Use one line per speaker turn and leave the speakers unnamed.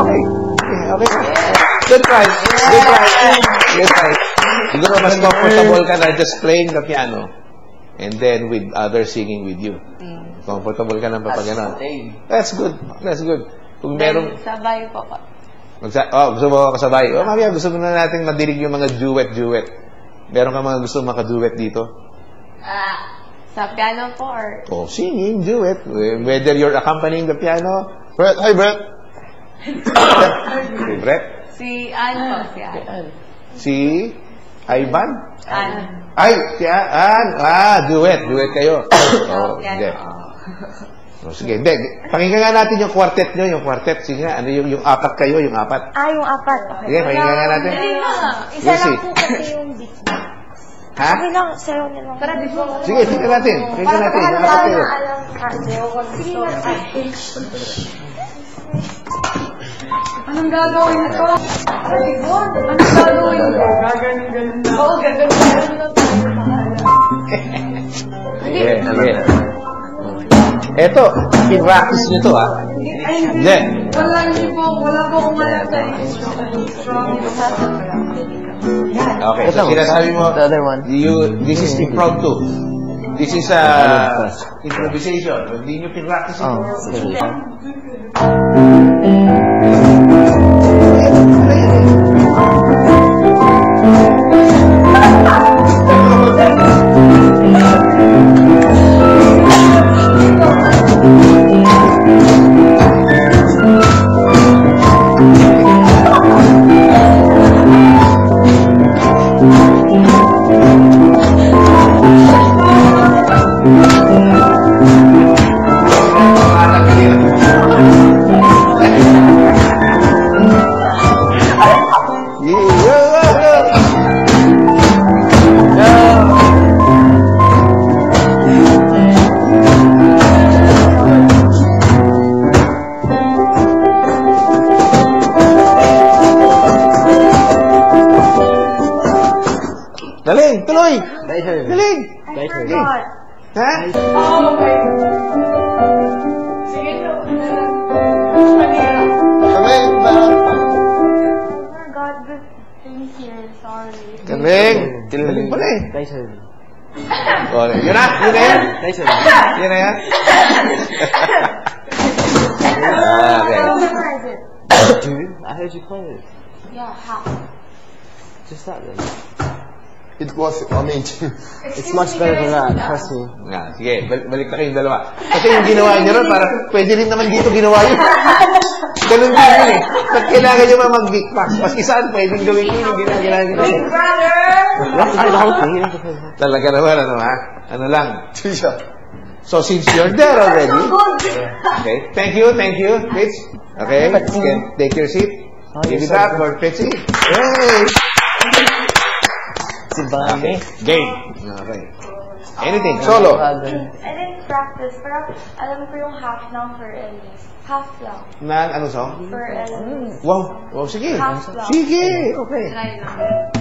Okay. Okay. Good try. Good try. Good try. Siguro mas comfortable ka na just playing the piano and then with others singing with you. Comfortable ka na pa gano'n. That's good. That's good. Kung merong...
Sabay po po.
Gusto mo kasabay? Mamaya gusto na natin madirig yung mga duet. Meron ka mga gusto maka-duet dito?
Sa piano po or...
Singing, duet. Whether you're accompanying the piano.
Brett, hi Brett.
Si Brett?
Si Ann po, si Ann.
Si Ivan?
Ann.
Ay, si Ann. Duet. Duet kayo. Sige. Sige. Pakinggan nga natin yung quartet nyo, yung quartet. Sige nga, ano yung apat kayo, yung apat.
Yung apat. Okay.
Sige, pakinggan nga natin.
Isa lang po kasi yung beat.
Ha?
Okay lang, sayo niya lang.
Sige, tingnan natin. Pakinggan natin. Yung apat kayo.
Sige na.
Anong gagawin na to? Anong gagawin ko? Gaganon-ganon na. Oo, gaganon-ganon na tayo.
Sige. Eto, in-practice nyo to, ha? Hindi.
Wala po akong malata eh.
Okay, so sinasabi mo, this is impromptu. This is improvisation. Hindi nyo in-practice ito. Daling, tuloy! Daling! Ha?
Okay. Sige to.
God, good things here. Sorry.
Daling! Daling pala eh. Yun na? Yun na yan? Yun na yan? Okay.
I heard you play it.
Yeah, how?
Just that then.
It was,
It's much better than that, trust me.
Sige, balik na kayong dalawa. Kasi yung ginawa niyo ron, parang pwede rin naman dito ginawa yun. Ganun din yun eh. Ba't kailangan nyo mag-beatbox? Maski saan, pwedeng gawin yun yung ginagawa nyo.
Big brother!
Talaga naman, ano ha? Ano lang. So since you're there already, okay, thank you, Fitz. Okay, you can take your seat. Give it up for Fitzy. Yay! Okay, game. Okay. Anything, solo.
I didn't practice, pero alam ko yung half ng for Elise. Half lang.
Na, ano song?
For Elise.
Wow, sige.
Half lang.
Sige, okay.
Try lang.